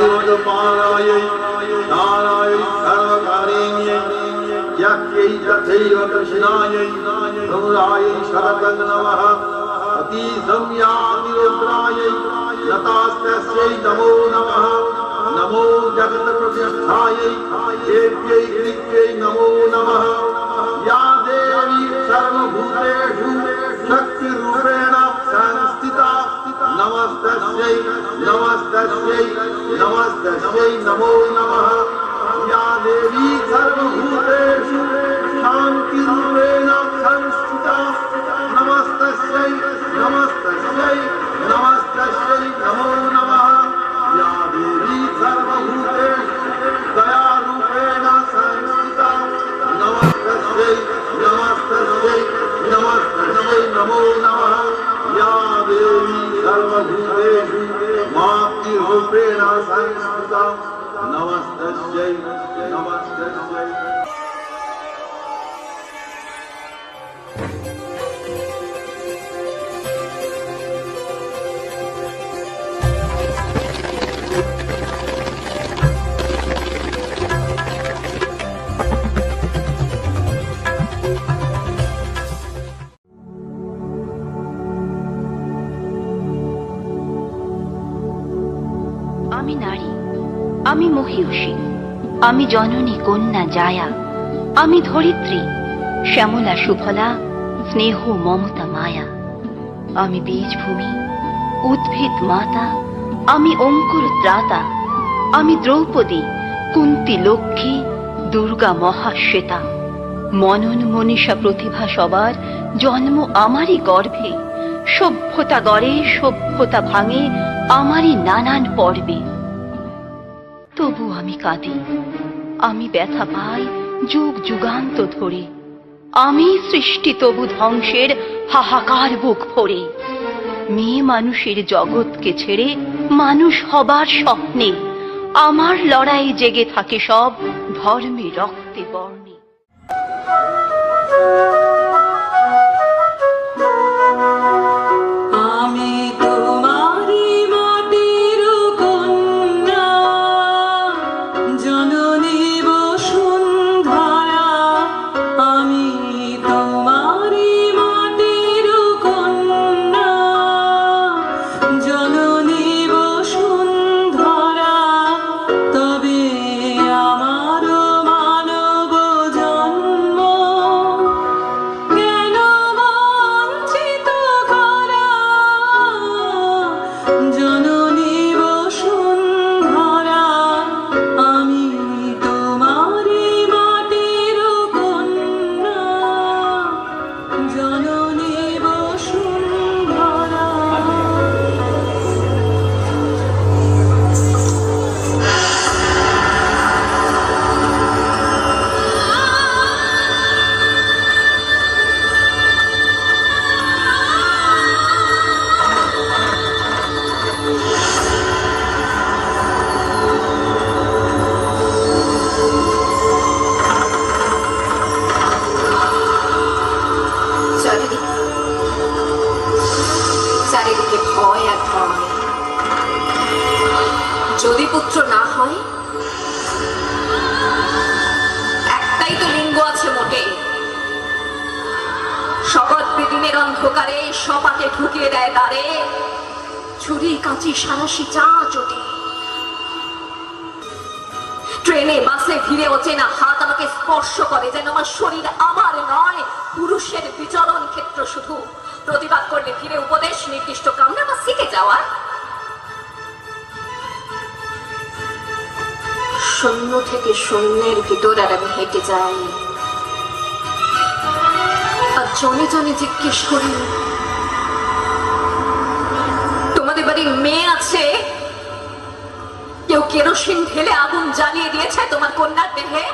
विधिवदपारायै तारायै सर्वकारिण्यै यस्यै तथैव कृष्णायै धूम्रायै शरतं नमः अतिसंयातिरुद्रायै लतास्तस्यै नमो नमः नमो जगत्प्रत्यक्षायै देव्यै कृत्यै नमो नमः या देवी सर्वभूतेषु शक्तिरूपेण संस्थिता नमस्तस्यै नमस्तस्यै नमस्तस्यै नमो नमः या देवी सर्वभूतेषु शान्तिरूपेण संस्थिता नमस्तस्यै नमस्तस्यै नमस्तस्यै नमो नमः या देवी सर्वभूतेषु दयारूपेण संस्थिता नमस्तस्यै नमस्तस्यै नमस्तस्यै नमो नमः या देवी सर्वभूतेषु मातृरूपेण संस्थिता नमस्तस्यै नमस्तस्यै। আমি নারী, আমি মহিষী, আমি জননী কন্যা জায়া, আমি ধরিত্রী শ্যামলা সুফলা স্নেহ মমতা মায়া। আমি বীজভূমি, উদ্ভিদ মাতা, আমি অঙ্কুর ত্রাতা, আমি দ্রৌপদী, কুন্তী লক্ষ্মী, দুর্গা মহাশ্বেতা। মনন মনীষা প্রতিভা সবার জন্ম আমারই গর্ভে, সভ্যতা গড়ে সভ্যতা ভাঙে আমারই নানান পর্বে। তবু আমি কাঁদি, আমি ব্যথা পাই যুগ যুগান্ত ধরে, আমি সৃষ্টি তবু ধ্বংসের হাহাকার বুক ভরে। মেয়ে মানুষের জগৎকে ছেড়ে মানুষ হবার স্বপ্নে আমার লড়াই জেগে থাকে সব ধর্মে রক্তে বর্ণে। যদি পুত্র না হয়, একটাই তো লিঙ্গ আছে মোটে, শপথ দিনের অন্ধকারে সপাকে ঢুকিয়ে দেয় দ্বারে, ছুরি কাঁচি সারাশি চা চটি। ট্রেনে বাসে ভিড়ে অচেনা হাত আমাকে স্পর্শ করে, যেন আমার শরীর আমার নয়, পুরুষের বিচরণ ক্ষেত্র শুধু। প্রতিবাদ করলে ফিরে উপদেশ নির্দিষ্ট কামরা বা শিখে যাওয়ার। শূন্য থেকে শূন্যের ভিতর আর আমি হেঁটে যাই, আর জনে জনে জিজ্ঞেস করি, তোমাদের বাড়ির মেয়ে আছে? কেউ কেরোসিন ঢেলে আগুন জ্বালিয়ে দিয়েছে তোমার কন্যার দেহে?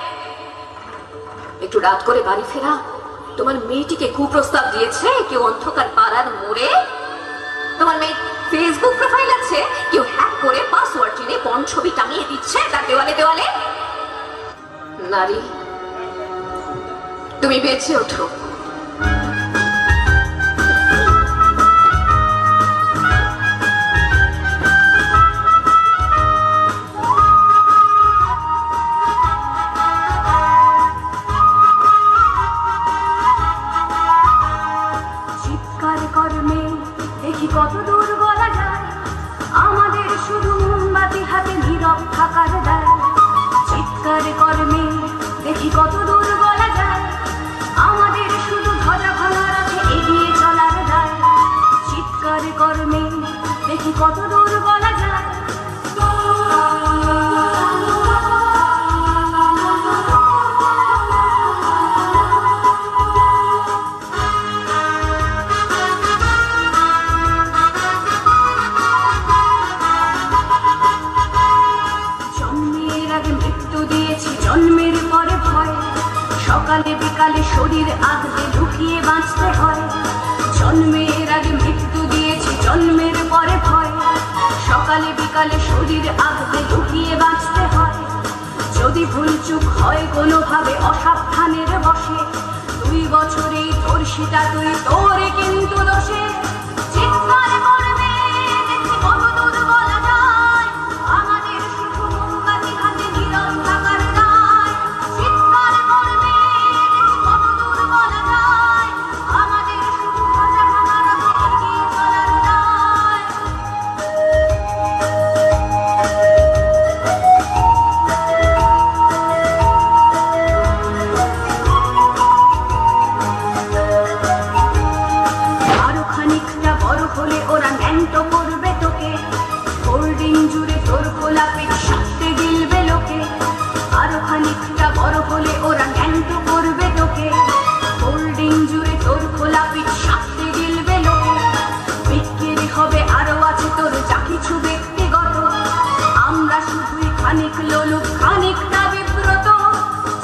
একটু রাত করে বাড়ি ফেরা তোমার মেয়েটিকে কুপ্রস্তাব দিয়েছে কেউ অন্ধকার পাড়ার মোড়ে? তোমার মেয়ে ফেসবুক প্রোফাইল আছে, কেউ হ্যাক করে পাসওয়ার্ড জেনে পর্ন ছবি টাঙিয়ে দিচ্ছে তার দেওয়ালে দেওয়ালে? নারী, তুমি বেঁচে ওঠো। দেখি কত দূর বলা যায়, আমাদের শুধু মোমবাতি হাতে নীরব থাকার দেয়। চিৎকার কর্মে দেখি কত দূর বলা যায়, আমাদের শুধু ধ্বজা ভাঙার আছে এগিয়ে চলার দায়। চিৎকার কর্মে দেখি কত দূর বলা যায়। জন্মের আগে মৃত্যু দিয়েছি, জন্মের পরে ভয়, সকালে বিকালে শরীর আধে লুকিয়ে বাঁচতে হয়। জন্মের আগে মৃত্যু দিয়েছি, জন্মের পরে ভয়, সকালে বিকালে শরীর আধে লুকিয়ে বাঁচতে হয়। যদি ভুল চুক হয় কোনোভাবে অসাবধানের বসে, 2 বছরেই তোর সেটা তুই তোরে কিন্তু দোষে। চিৎকার করবে দেখি কত দূর বলা যায়, আমাদের শুধু মোমবাতি হাতে নীরব থাকার দায়। চিৎকার করবে দেখি কত দূর বলা যায়, আমাদের শুধু ধ্বজা ভাঙার আছে এগিয়ে চলার দায়। আরো খানিকটা বড় হলে ওরা ন্যাংটো করবে তোকে, হোল্ডিং জুড়ে তোর খোলা পেট সাথে গিলবে লোকে। আরো খানিকটা বড় হলে ওরা ন্যাংটো করবে তোকে, হোল্ডিং জুড়ে তোর খোলা পেট সাথে গিলবে লোকে। বিক্রি হবে আরো আছে তোর যা কিছু ব্যক্তিগত, আমরা শুধুই খানিক লোলুপ খানিকটা বিব্রত।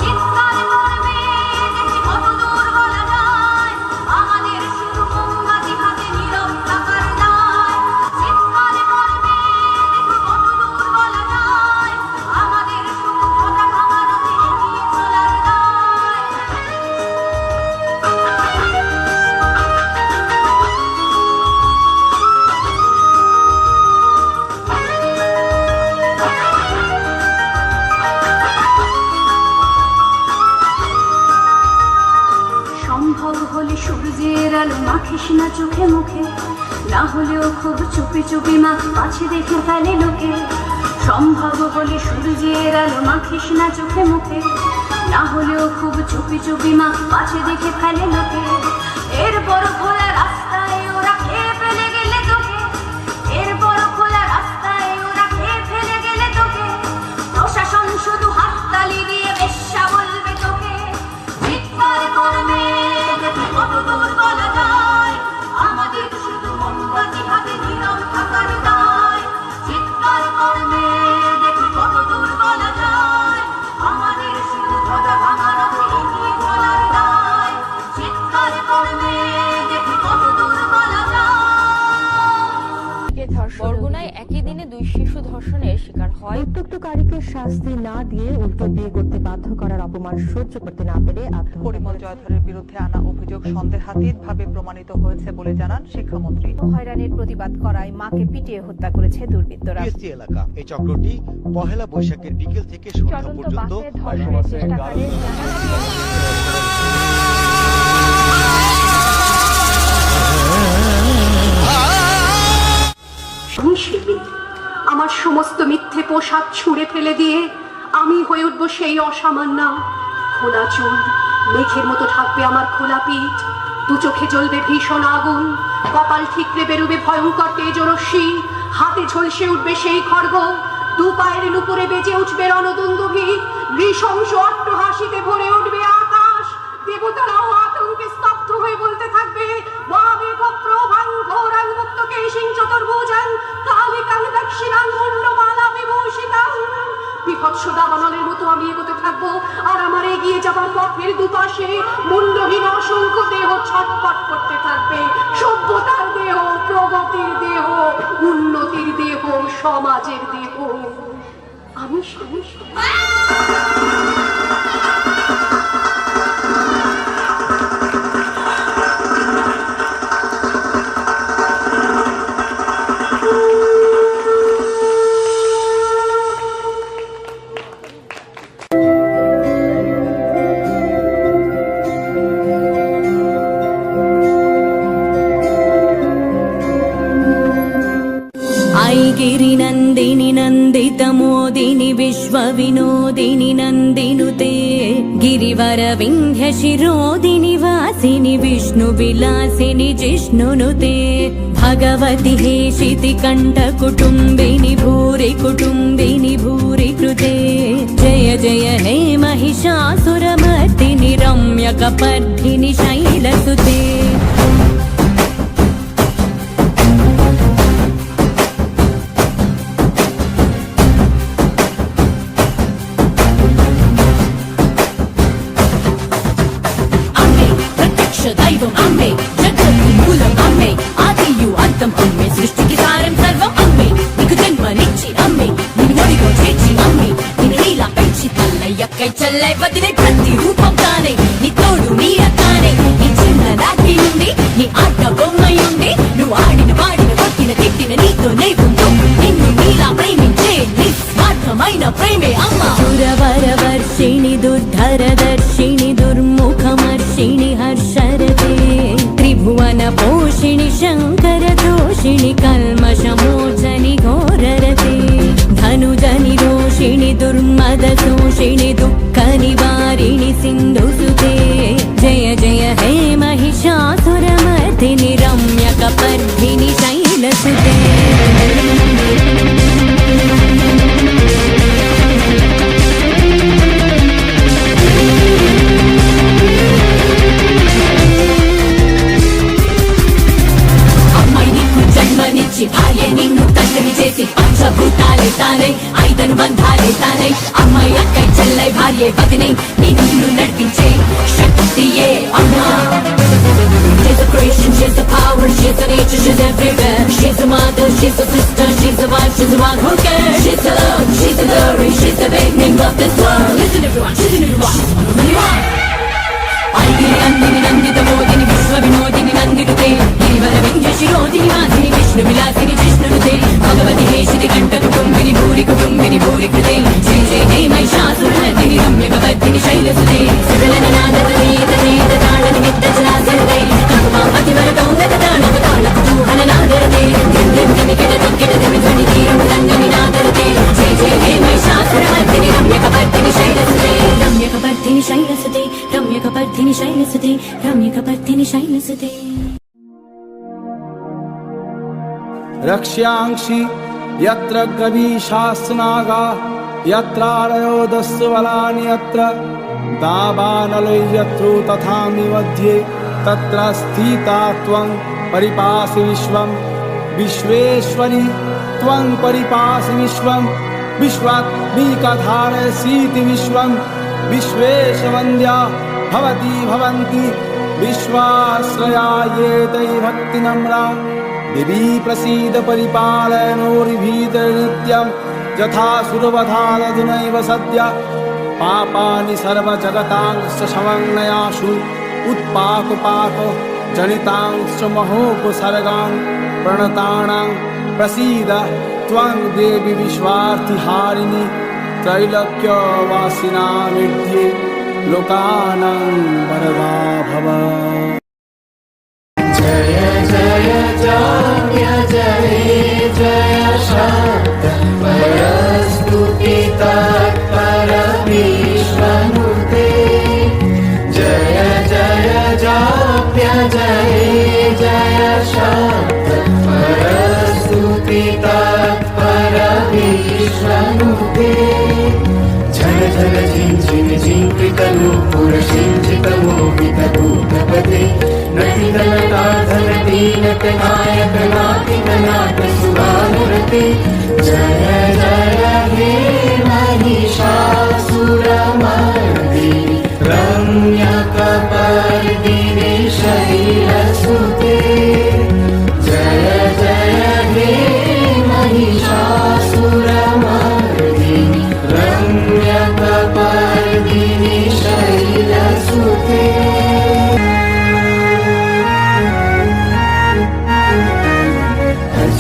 চিৎকার করবে দেখি কত দূর বলা যায়, আমাদের শুধু মোমবাতি হাতে নীরব থাকার দায়। চিৎকার করবে দেখি কত দূর বলা যায়, আমাদের শুধু ধ্বজা ভাঙার আছে এগিয়ে চলার দায়। সম্ভব হলে সূর্যের আলো মাখিস না চোখে মুখে, না হলেও খুব চুপি চুপি মাখ পাছে দেখে ফেলে লোকে। সম্ভব হলে সূর্যের আলো মাখিস না চোখে মুখে, না হলেও খুব চুপি চুপি মাখ পাছে দেখে ফেলে লোকে। এরপর খোলা রাস্তায় ওরা খেয়ে ফেলে গেলে তোকে, এরপর খোলা রাস্তায় ওরা খেয়ে ফেলে গেলে তোকে। প্রশাসন শুধু হাততালি দিয়ে বেশ্যা বলবে তোকে। চিৎকার করবে দেখি কত দূর বলা যায়, আমাদের শুধু মোমবাতি হাতে নীরব থাকার দায়। চিৎকার করবে দেখি কত দূর বলা যায়, আমাদের শুধু ধ্বজা ভাঙার আছে এগিয়ে চলার দায়। চিৎকার করবে দেখি কত দূর বলা যায়। বরগুনায় একই দিনে 2 শিশু ধর্ষণের শিকার হয়। উত্ত্যক্তকারীকে শাস্তি না দিয়ে উল্টো বিয়ে করতে বাধ্য করার অপমান সহ্য করতে না পেরে পরিমল জয়ধরের বিরুদ্ধে আনা অভিযোগ সন্দেহাতীতভাবে প্রমাণিত হয়েছে বলে জানান শিক্ষামন্ত্রী। হয়রানির প্রতিবাদ করায় মাকে পিটিয়ে হত্যা করেছে দুর্বৃত্তরা। পিএসসি এলাকা এই চক্রটি পহেলা বৈশাখের বিকেল থেকে সন্ধ্যা চলন্ত পর্যন্ত বাসে ধর্ষণের চেষ্টাকারী আমি শিল্পী, আমার সমস্ত মিথ্যে পোশাক ছুঁড়ে ফেলে দিয়ে আমি হয়ে উঠবো সেই অসামান্য। খোলা চুল মেঘের মতো ঢাকবে আমার খোলা পিঠ, 2 চোখে জ্বলবে ভীষণ আগুন, কপাল ঠিকরে বেরোবে ভয়ঙ্কর তেজরশ্মি, হাতে ঝলসে উঠবে সেই খড়গ, 2 পায়ের নুপুরে বেজে উঠবে রণদুন্দুভি, নৃশংস অট্টহাসিতে ভরে উঠবে আকাশ। দেবতারাও আতঙ্কে স্তব্ধ হয়ে বলতে থাকবে, বিভৎস দাবানলের মতো আমি এগোতে থাকবো, আর আমার এগিয়ে যাবার পথের দুপাশে মুন্ডহীন অসংখ্য দেহ ছটফট করতে থাকবে। সভ্যতার দেহ, প্রগতির দেহ, উন্নতির দেহ, সমাজের দেহ। আমি ఐ గిరినందిని నందితమోదిని విశ్వవినోదిని నందినుతే గిరివర వింధ్య శిరోదిని వాసిని విష్ణు విలాసిని జిష్ణునుతే భగవతి హేషితి కంఠ కుటుంబిని భూరి కుటుంబిని భూరి కృతే జయ జయ హే महिषासुरमर्दिनि रम्यकपर्दिनि शैलसुते अम्मे प्रत्यक्ष दैवं अम्मे जगति मूलम अम्मे आदियु अंतम अम्मे सृष्टिकी सारं सर्वं अम्मे निकु जन्मनिच्చి अम्मे निन्नु ఒడిలో చేర్చి అమ్మే నిన్ను నీలా పెంచి తల్లయ్యక్కై చెల్లై వదిలే ప్రతి రూపం తానే నీ తోడు నీడతానే నీ చిన్న రాత్రి నుండి నీ ఆట బొమ్మయుండి నువ్వు ఆడిన పాడిన కొట్టిన తిట్టిన నీతో నేవుంటూ నిన్ను నీలా ప్రేమించే నిస్వార్థమైన ప్రేమే అమ్మ సురవర వర్షిణి దుర్ధర దర్శిని దుర్ముఖమర్షిణి హర్షరతే త్రిభువన పోషిణి శంకర దోషిణి కల్మషమోచని ఘోరరతే ధనుజని రోషిణి దుర్మద శోషిణి దుఃఖ నివారిణి సింధుసుతే జయ జయ హే महिषासुरमर्दिनि रम्यकपर्दिनि शैलसुते జన్మనిచ్చి భార్య నిన్ను తండ్రిని చేసి పంచభూతాలే తానై ఐదను బంధాలే తానై అమ్మాయి అక్కై చెల్లై భార్య వదినై నిన్ను నడిపించే శక్తియే అమ్మా She's a creation, she's a power, she's a nature, she's everywhere. She's a mother, she's a sister, she's a wife, she's the one who cares. She's the love, she's the glory, she's the beginning of this world. Listen everyone, she's in everyone, she's one of the one. ఐగిరి Nandini నందితమోదిని విశ్వవినోదిని నందినుతే గిరివర Vindhya శిరోదిని వాసిని Vishnu విలాసిని జిష్ణునుతే Bhagavati హేషితి కంఠ కుటుంబిని భూరి కుటుంబిని భూరి కృతే జయ జయ హే महिषासुरमर्दिनि रम्यकपर्दिनि शैलसुते సురలన నాదతనే తనే తాళ నిమిత్త చలాసరతే కరుణాపతి వరదౌనత తాళవ తాళ కుతూహల నాదరతే దివ్యం నికిట దిక్కిట దివిధ్వని తీరం రంగని నాదరతే జయ జయ హే महिषासुरमर्दिनि रम्यकपर्दिनि शैलसुते रम्यकपर्दिनि शैलसुते रम्यकपर्दिनि शैलसुते रम्यकपर्दिनि शैलसुते रक्ष्यांसि यत्र गवीशास्नागा यत्रारयो दस्वलानि यत्र दावानलो यत्रो तथा निवध्ये तत्र स्थिता त्वं परिपासि विश्वं विश्वेश्वरि त्वं परिपासि विश्वं विश्वात्मिकधारयसीति विश्वं विश्वेशवन्द्या भवति भवन्ति विश्वाश्रया ये तै भक्तिनम्रा देवी प्रसीद परिपालयनोरिभीत नित्यं यथा सुरवधादधुनैव सद्य पापानि सर्वजगतांश्च समन्वयासु उत्पाकपाक जनितांश्च महोपसर्गान् प्रणतानां प्रसीद त्वं देवी विश्वार्थिहारिणि त्रैलोक्यवासिनामिध्ये लोकानां वरदा भव जय जय जाम्य जय जय शान्त परस्तुति तत्पर विश्वनुते जय जय जाप्य जय जय शान्त परस्तुति तत्पर विश्वनुते झन झन झिं झिं झिंकृतनूपुर सिंचितमोहितभूतपते नटितनटाधन दीनक नायक नाटिक नाट सुरानुरते जय जय हे महिषासुरमर्दिनि रम्यकपर्दिनि शैलसुते जय जय हे महिषासुरमर्दिनि रम्यकपर्दिनि शैलसुते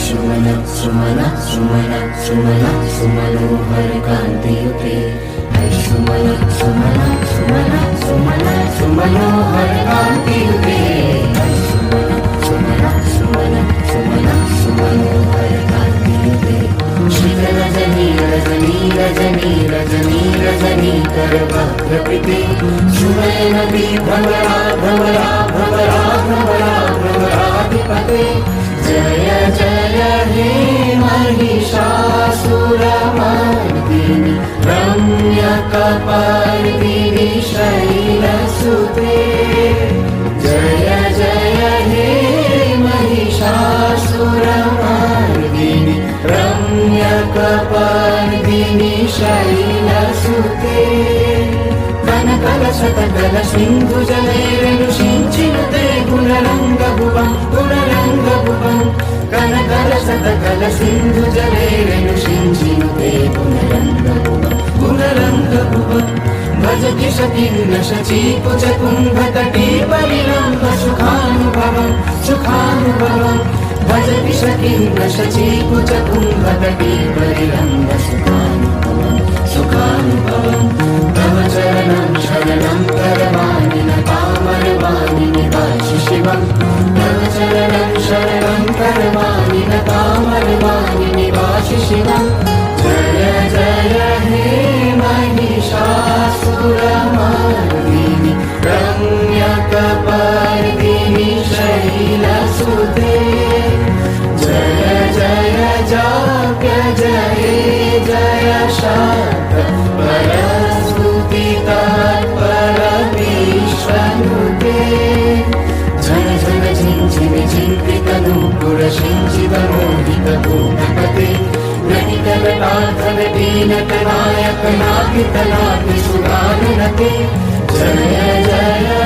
सुमन सुमन सुमन सुमन सुमनोहर कांतियुते सुमन सुमन सुमन सुमन सुमनोहर कांतियुते सुमन सुमन सुमन सुमन सुमनोहर कांतियुते वक्रकृते सुमय नदी भ्रमरा भ्रमरा भ्रमरा भ्रमरा भ्रमराधिपते जय जय हे महिषासुरमर्दिनि रम्यकपर्दिनि शैलसुते जय जय हे महिषासुरमर्दिनि रम्यकपर्दिनि शैलसुते कनकलशतकल सिन्धुजलैरनुषिञ्चिनुते गुणरङ्गभुवं गुणरङ्गभुवं कनकलशतकल सिन्धुजलैरनुषिञ्चिनुते गुणरङ्गभुवं गुणरङ्गभुवं भज किशकिन्न शचीकुचकुम्भतटी परिरम्भ सुखानुभवं सुखानुभवं भज किशकिन्न शचीकुचकुम्भतटी परिरम्भ सुखानुभवं सुखानुभवं तव चरणं शरणं करवाणि न कामरवाणि निवासि शिवं तव चरणं शरणं करवाणि न कामरवाणि निवासि शिवं जय जय हे महिषासुरमर्दिनि रम्यकपर्दिनि शैलसुते जय जय जाप्य जय जय शाक्त परस्तुतितत्परमेश्वनुते झन झन झिञ्झिमि झिङ्कृतनूपुरसिञ्चितमोहितभूतपते नटितलटार्धनटीनटनायकनाथितनाथिसुरानुनते जय जय